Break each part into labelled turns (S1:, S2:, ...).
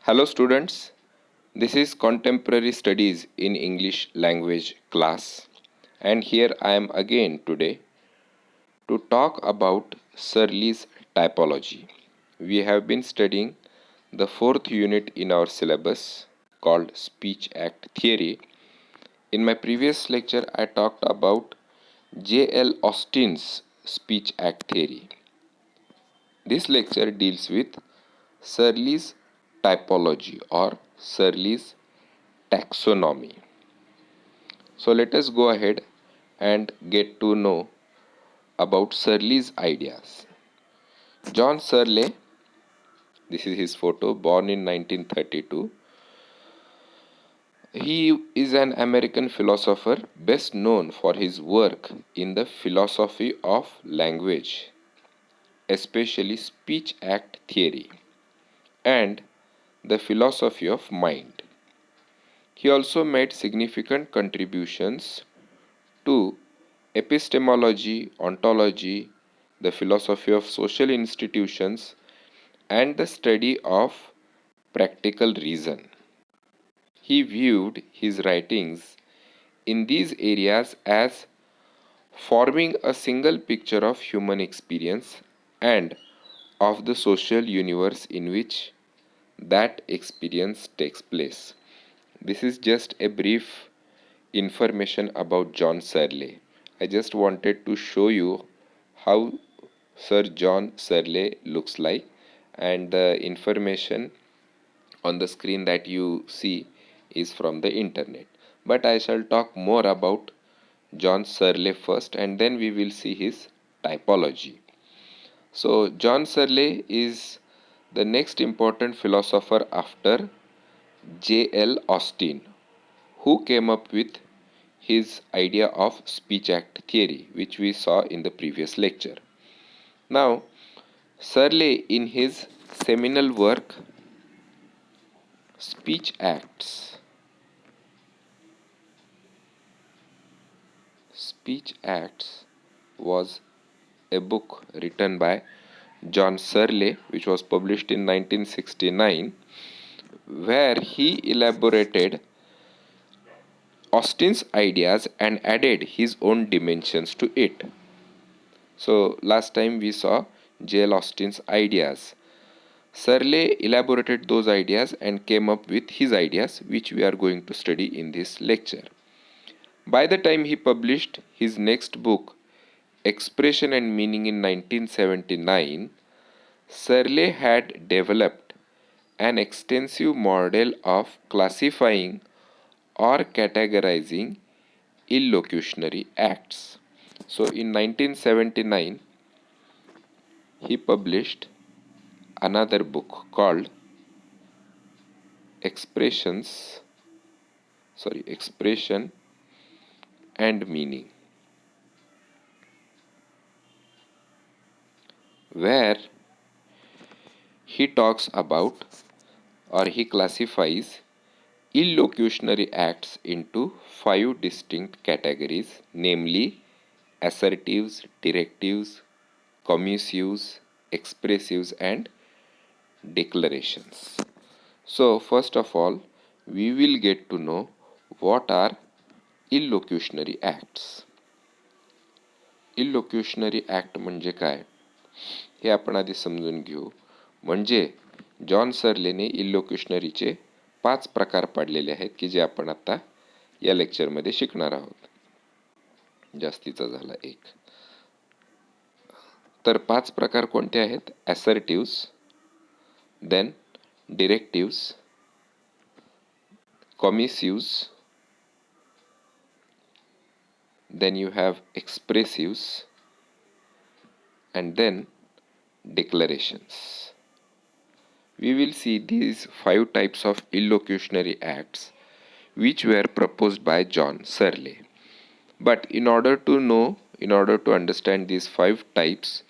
S1: Hello students, this is Contemporary Studies in English Language class, and here I am again today to talk about Searle's typology. We have been studying the fourth unit in our syllabus called Speech Act Theory. In my previous lecture I talked about J.L. Austin's Speech Act Theory. This lecture deals with Searle's typology or Searle's taxonomy. So let us go ahead and get to know about Searle's ideas. John Searle, this is his photo, born in 1932. He is an American philosopher best known for his work in the philosophy of language, especially speech act theory, and the philosophy of mind. He also made significant contributions to epistemology, ontology, the philosophy of social institutions, and the study of practical reason. He viewed his writings in these areas as forming a single picture of human experience and of the social universe in which that experience takes place. This is just a brief information about John Searle. I just wanted to show you how Sir John Searle looks like, and the information on the screen that you see is from the internet. But I shall talk more about John Searle first, and then we will see his typology. So John Searle is the next important philosopher after J.L. Austin, who came up with his idea of speech act theory, which we saw in the previous lecture. Now, Searle, in his seminal work Speech Acts was a book written by John Searle, which was published in 1969, where he elaborated Austin's ideas and added his own dimensions to it. So last time we saw J.L. Austin's ideas. Searle elaborated those ideas and came up with his ideas, which we are going to study in this lecture. By the time he published his next book, Expression and Meaning, in 1979, Searle had developed an extensive model of classifying or categorizing illocutionary acts. So in 1979, he published another book called Expression and Meaning, where he talks about or he classifies illocutionary acts into 5 distinct categories, namely assertives, directives, commissives, expressives, and declarations. So first of all, we will get to know what are illocutionary acts. illocutionary act म्हणजे काय हे आपण आधी समजून घेऊ. म्हणजे John सर्लेने इल्लोक्युशनरीचे 5 प्रकार पाडलेले आहेत की जे आपण आता या लेक्चरमध्ये शिकणार आहोत. जास्तीचा झाला एक. तर 5 प्रकार कोणते आहेत? असर्टिव्स, then डिरेक्टिव्स, कॉमिसिव्स, then you have expressives, and then declarations. We will see these 5 types of illocutionary acts which were proposed by John Searle. But in order to understand these 5 types,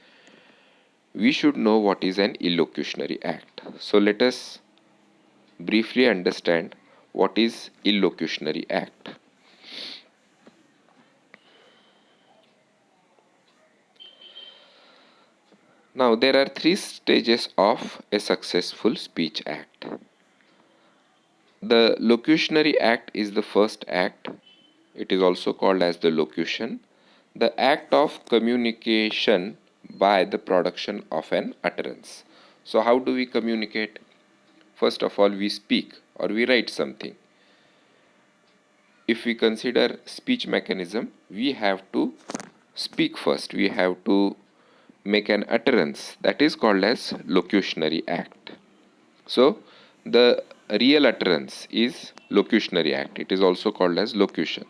S1: we should know what is an illocutionary act. So let us briefly understand what is illocutionary act. Now there are 3 stages of a successful speech act. The locutionary act is the first act. It is also called as the locution, the act of communication by the production of an utterance. So, how do we communicate? First of all, we speak or we write something. If we consider speech mechanism, we have to speak first. We have to make an utterance, that is called as locutionary act. So, the real utterance is locutionary act. It is also called as locution.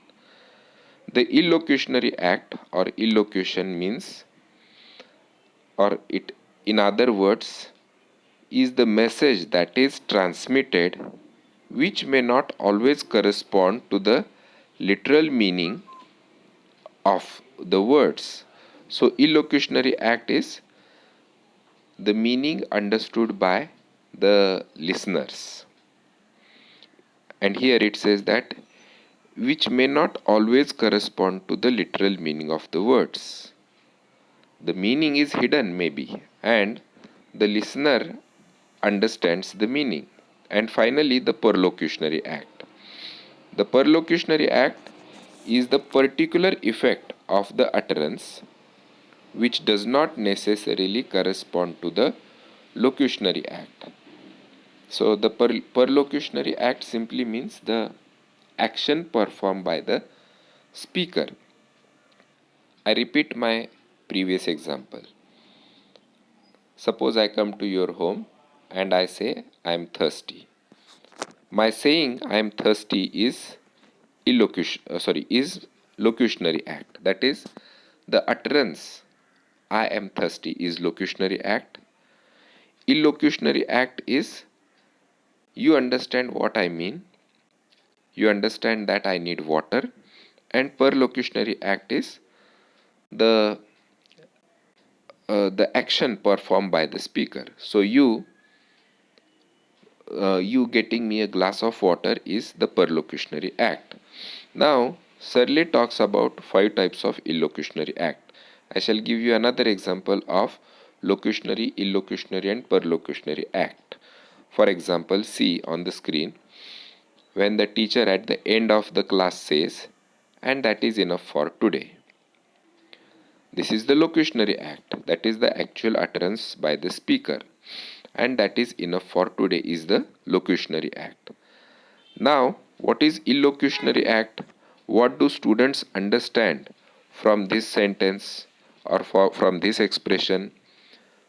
S1: The illocutionary act or illocution means, or it in other words, is the message that is transmitted which may not always correspond to the literal meaning of the words. So, illocutionary act is the meaning understood by the listeners. And here it says that which may not always correspond to the literal meaning of the words. The meaning is hidden, maybe, and the listener understands the meaning. And finally, the perlocutionary act. The perlocutionary act is the particular effect of the utterance which does not necessarily correspond to the locutionary act. So, the perlocutionary act simply means the action performed by the speaker. I repeat my previous example. Suppose I come to your home and I say I am thirsty. My saying I am thirsty is locutionary act. That is, the utterance I am thirsty is locutionary act. Illocutionary act is you understand what I mean. You understand that I need water. And perlocutionary act is the the action performed by the speaker. So you getting me a glass of water is the perlocutionary act. Now, Searle talks about 5 types of illocutionary act. I shall give you another example of locutionary, illocutionary and perlocutionary act. For example, see on the screen when the teacher at the end of the class says, and that is enough for today. This is the locutionary act, that is the actual utterance by the speaker, and that is enough for today is the locutionary act. Now, what is illocutionary act? What do students understand from this sentence or from this expression?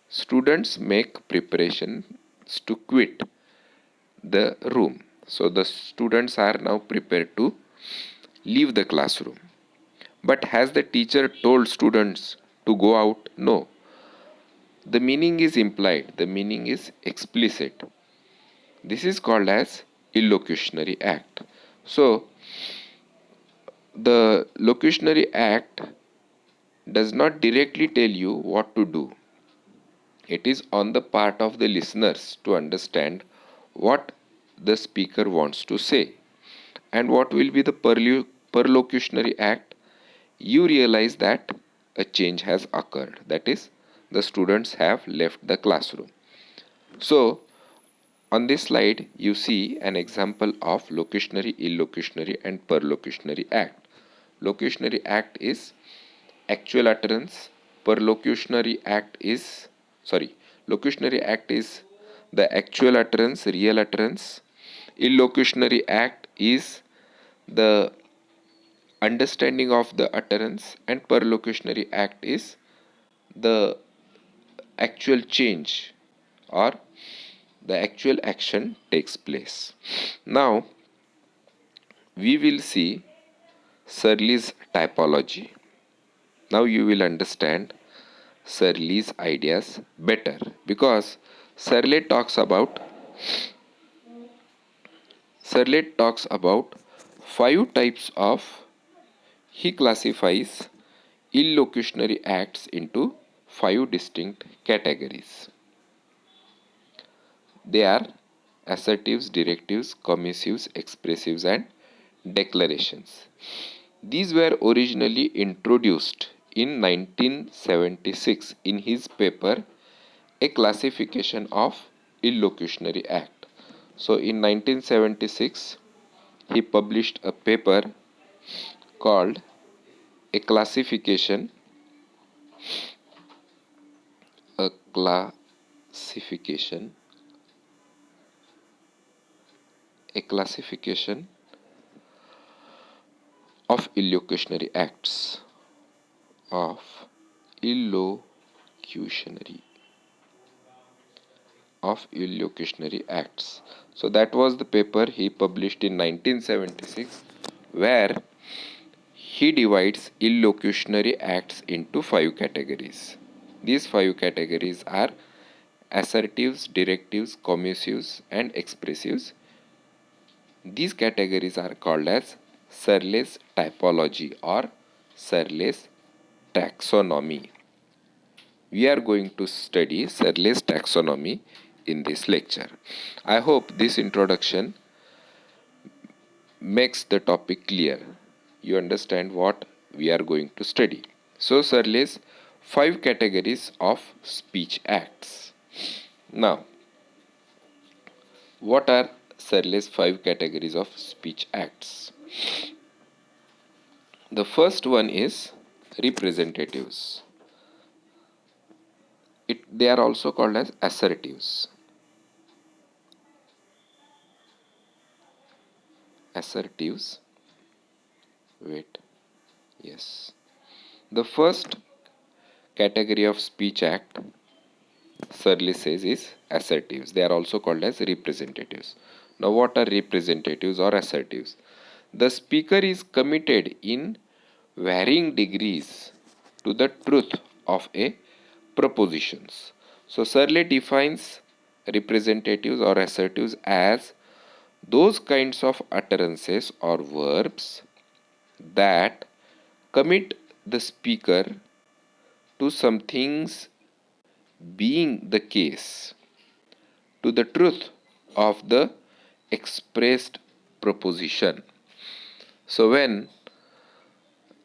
S1: Students make preparations to quit the room. So, the students are now prepared to leave the classroom. But has the teacher told students to go out? No. The meaning is implied, the meaning is explicit. This is called as illocutionary act. So, the locutionary act does not directly tell you what to do. It is on the part of the listeners to understand what the speaker wants to say. And what will be the perlocutionary act? You realize that a change has occurred. That is, the students have left the classroom. So, on this slide, you see an example of locutionary, illocutionary and perlocutionary act. Locutionary act is actual utterance. Locutionary act is the actual utterance, real utterance. Illocutionary act is the understanding of the utterance, and perlocutionary act is the actual change or the actual action takes place. Now, we will see Searle's typology. Now you will understand Searle's ideas better because Searle talks about 5 types of, he classifies illocutionary acts into 5 distinct categories. They are assertives, directives, commissives, expressives and declarations. These were originally introduced in 1976 in his paper A Classification of Illocutionary Act. So in 1976, he published a paper called a classification a classification a classification of illocutionary acts of illocutionary illocutionary acts. So that was the paper he published in 1976, where he divides illocutionary acts into 5 categories. These 5 categories are assertives, directives, commissives, and expressives. These categories are called as Searle's typology or Searle's taxonomy. We are going to study Searle's taxonomy in this lecture. I hope this introduction makes the topic clear. You understand what we are going to study. So Searle's 5 categories of speech acts. Now, what are Searle's 5 categories of speech acts? The first one is representatives. They are also called as assertives. Assertives. Wait. Yes. The first category of speech act, Searle says, is assertives. They are also called as representatives. Now, what are representatives or assertives? The speaker is committed in varying degrees to the truth of a propositions. So Searle defines representatives or assertives as those kinds of utterances or verbs that commit the speaker to some things being the case, to the truth of the expressed proposition. So when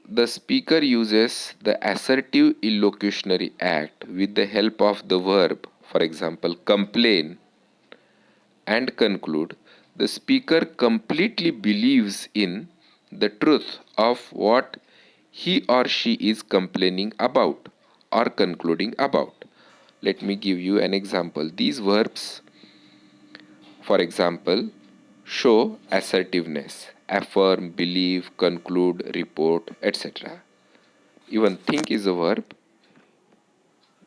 S1: the speaker uses the assertive illocutionary act with the help of the verb, for example, complain and conclude, the speaker completely believes in the truth of what he or she is complaining about or concluding about. Let me give you an example. These verbs, for example, show assertiveness: affirm, believe, conclude, report, etc. Even think is a verb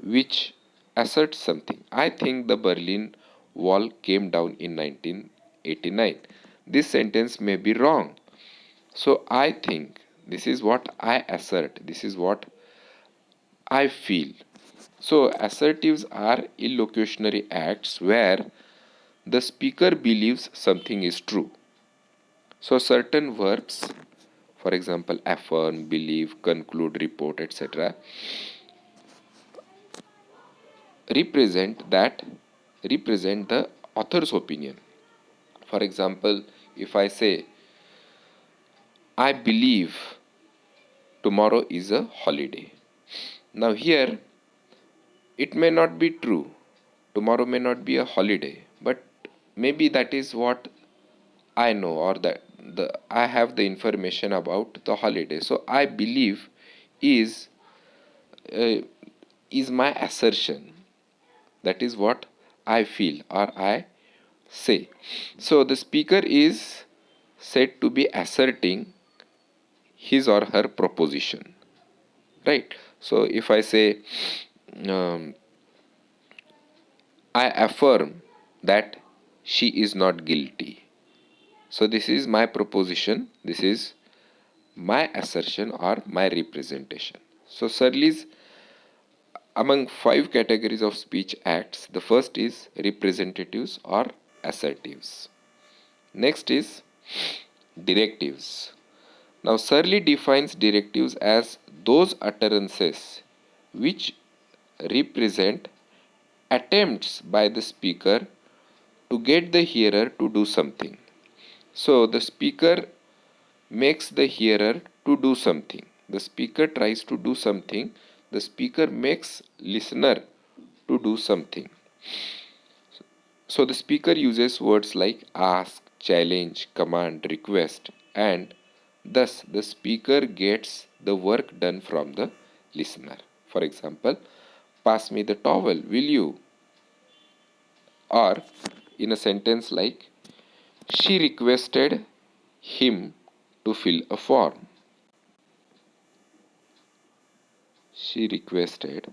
S1: which asserts something. I think the Berlin Wall came down in 1989. This sentence may be wrong. So I think, this is what I assert, this is what I feel. So assertives are illocutionary acts where the speaker believes something is true. So certain verbs, for example, affirm, believe, conclude, report, etc., represent the author's opinion. For example, if I say, I believe tomorrow is a holiday. Now here, it may not be true. Tomorrow may not be a holiday, but maybe that is what I know, or that I have the information about the holiday. So I believe is uh, is my assertion. That is what I feel or I say. So the speaker is said to be asserting his or her proposition, right? So if I say, um, I affirm that she is not guilty. So this is my proposition, this is my assertion or my representation. So Searle's among 5 categories of speech acts, the first is representatives or assertives. Next is directives. Now Searle defines directives as those utterances which represent attempts by the speaker to get the hearer to do something. So the speaker makes the hearer to do something. The speaker tries to do something. The speaker makes listener to do something. So the speaker uses words like ask, challenge, command, request, and thus the speaker gets the work done from the listener. For example, pass me the towel, will you? Or in a sentence like, she requested him to fill a form. She requested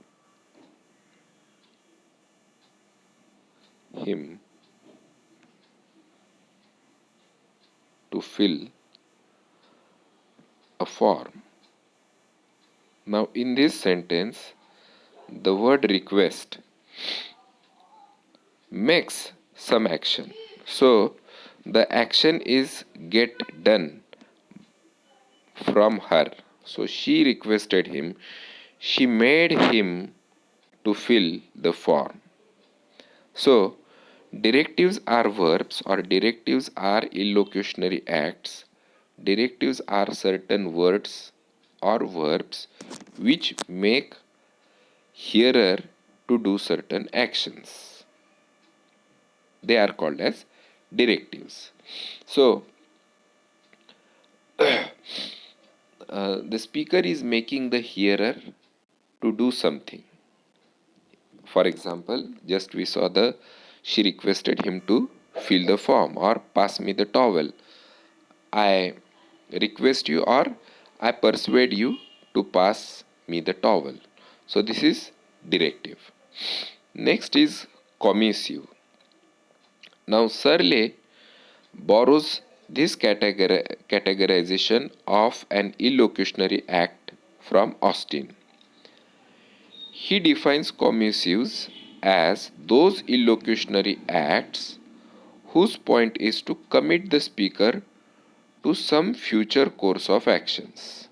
S1: him to fill a form. Now, in this sentence, the word request makes some action. So, the action is get done from her. So, she requested him, she made him to fill the form. So, directives are verbs or directives are illocutionary acts. Directives are certain words or verbs which make hearer to do certain actions. They are called as directives. So, the speaker is making the hearer to do something. For example, just we saw she requested him to fill the form or pass me the towel. I request you or I persuade you to pass me the towel. So this is directive. Next is commissive. Now Searle borrows this categorization of an illocutionary act from Austin. He defines commissives as those illocutionary acts whose point is to commit the speaker to some future course of actions.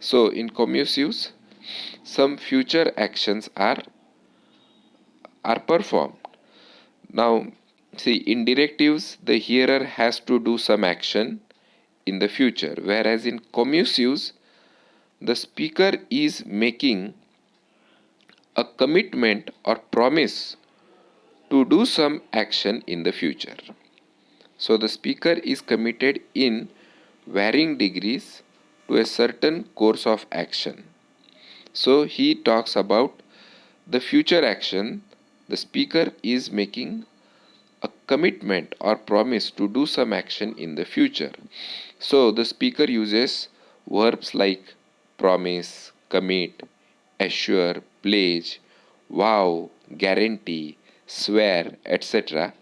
S1: So, in commissives, some future actions are performed. Now, see, in directives, the hearer has to do some action in the future, whereas in commissives, the speaker is making a commitment or promise to do some action in the future. So the speaker is committed in varying degrees to a certain course of action. So he talks about the future action. The speaker is making a commitment or promise to do some action in the future. So the speaker uses verbs like promise, commit, assure, pledge, vow, guarantee, swear, etc.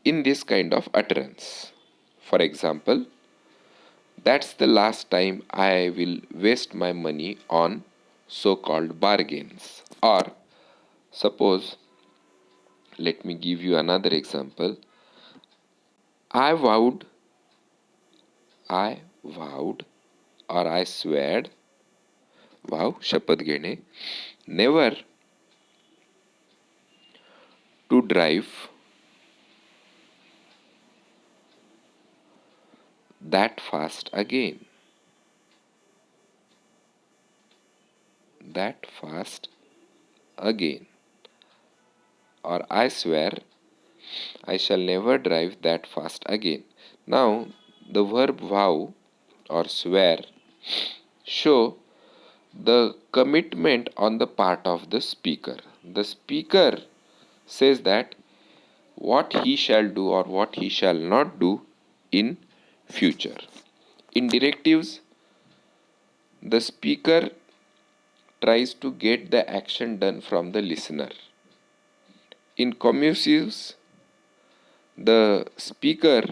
S1: in this kind of utterance. For example, that's the last time I will waste my money on so called bargains. Or suppose, let me give you another example. I vowed, I vowed, or I sweared, vow, शपथ घेणे, never to drive that fast again. That fast again. Or I swear I shall never drive that fast again. Now, the verb vow or swear show the commitment on the part of the speaker. The speaker says that what he shall do or what he shall not do in future. In directives, the speaker tries to get the action done from the listener. In commissives, the speaker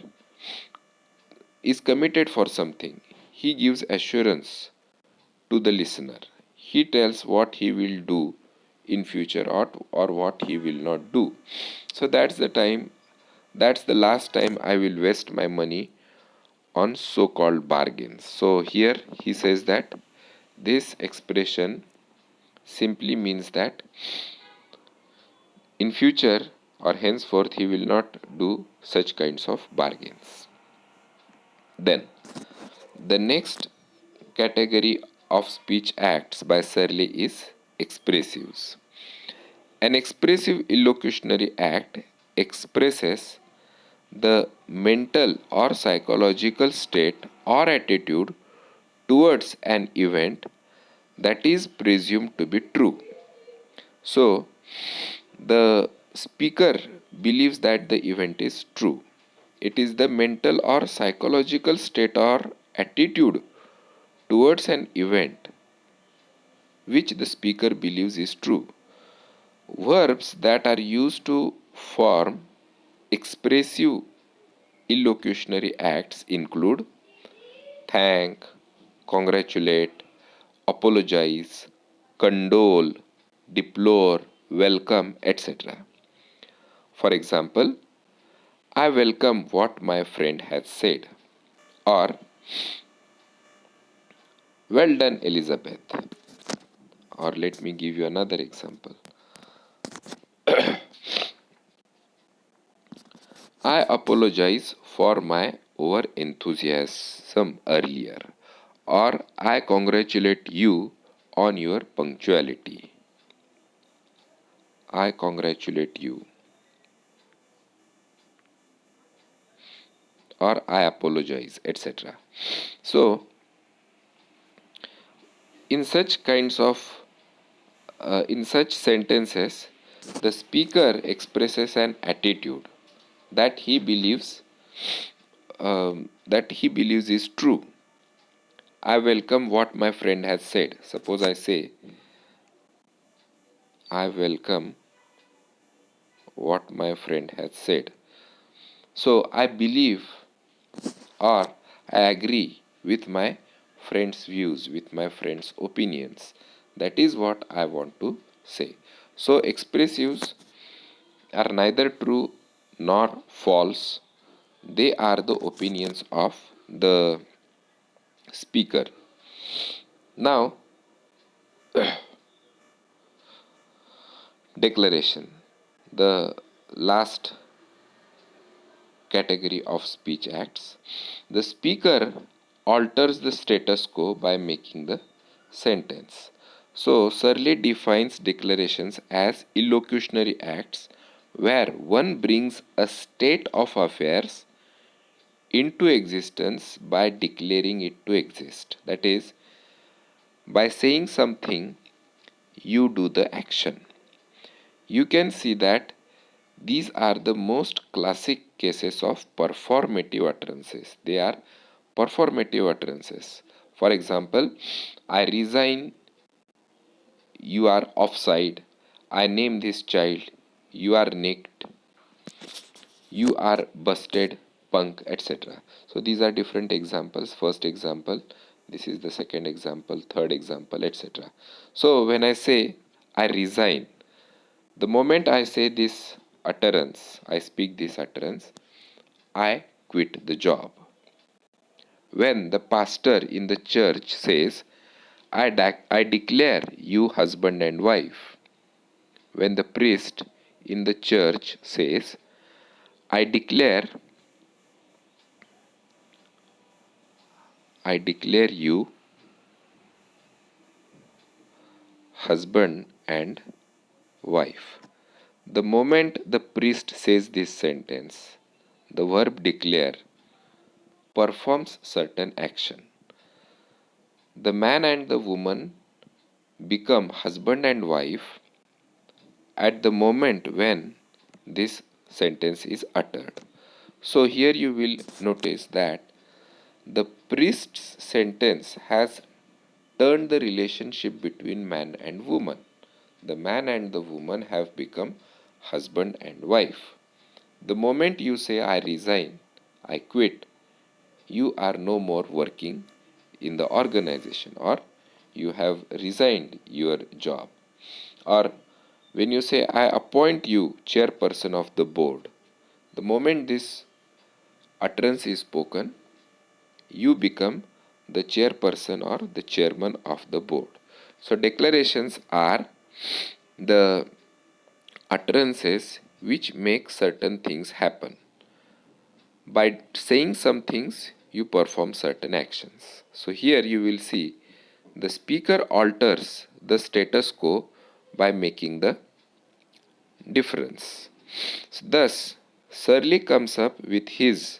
S1: is committed for something. He gives assurance to the listener. He tells what he will do in future or what he will not do. So that's the last time I will waste my money on so-called bargains. So here he says that this expression simply means that in future or henceforth he will not do such kinds of bargains. Then the next category of speech acts by Searle is expressives. An expressive illocutionary act expresses the mental or psychological state or attitude towards an event that is presumed to be true. So, the speaker believes that the event is true. It is the mental or psychological state or attitude towards an event which the speaker believes is true. Verbs that are used to form expressive illocutionary acts include thank, congratulate, apologize, condole, deplore, welcome, etc. For example, I welcome what my friend has said, or well done, Elizabeth. Or let me give you another example. I apologize for my over enthusiasm earlier, or I congratulate you on your punctuality. I congratulate you, or I apologize, etc. So, in such kinds of in such sentences, the speaker expresses an attitude that he believes is true. I welcome what my friend has said. Suppose I say, I welcome what my friend has said. So I believe or I agree with my friend's views, with my friend's opinions. That is what I want to say. So expressives are neither true nor false. They are the opinions of the speaker. Now, declaration. The last category of speech acts. The speaker alters the status quo by making the sentence. So, Searle defines declarations as illocutionary acts where one brings a state of affairs into existence by declaring it to exist. That is, by saying something, you do the action. You can see that these are the most classic cases of performative utterances. They are performative utterances. For example, I resign, you are offside. I name this child, you are nicked, you are busted, punk, etc. So these are different examples. First example, this is the second example, third example, etc. So when I say I resign, the moment I say this utterance, I speak this utterance, I quit the job. When the pastor in the church says, I declare you husband and wife. When the priest in the church says, I declare you husband and wife. The moment the priest says this sentence, the verb declare performs certain action. The man and the woman become husband and wife at the moment when this sentence is uttered. So here you will notice that the priest's sentence has turned the relationship between man and woman. The man and the woman have become husband and wife. The moment you say, I resign, I quit, you are no more working in the organization, or you have resigned your job. Or when you say, I appoint you chairperson of the board, the moment this utterance is spoken, you become the chairperson or the chairman of the board. So declarations are the utterances which make certain things happen. By saying some things, you perform certain actions. So here you will see the speaker alters the status quo by making the difference. Thus, Searle comes up with his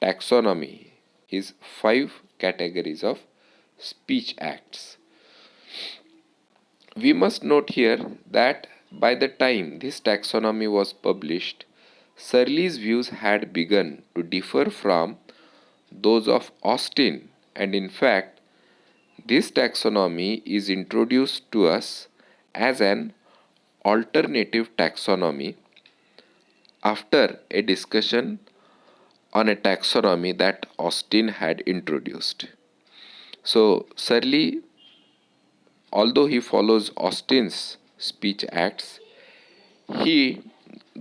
S1: taxonomy, his 5 categories of speech acts. We must note here that by the time this taxonomy was published, Searle's views had begun to differ from those of Austin, and in fact, this taxonomy is introduced to us as an alternative taxonomy after a discussion on a taxonomy that Austin had introduced. So, Searle, although he follows Austin's speech acts, he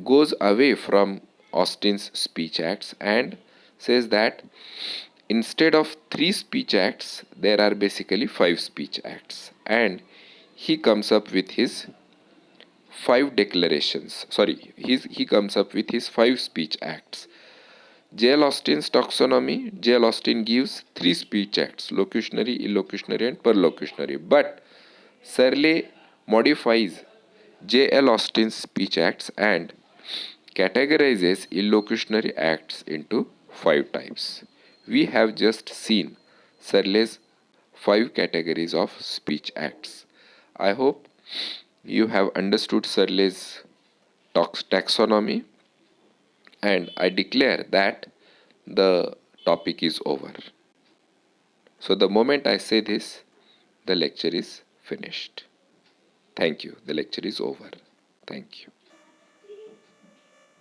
S1: goes away from Austin's speech acts and says that instead of 3 speech acts, there are basically 5 speech acts. And he comes up with his 5 declarations. Sorry, he comes up with his 5 speech acts. J.L. Austin's taxonomy, J.L. Austin gives 3 speech acts: locutionary, illocutionary, and perlocutionary. But Searle modifies J.L. Austin's speech acts and categorizes illocutionary acts into 5 types. We have just seen Searle's 5 categories of speech acts. I hope you have understood Searle's taxonomy, and I declare that the topic is over. So the moment I say this, the lecture is finished. Thank you. The lecture is over. Thank you.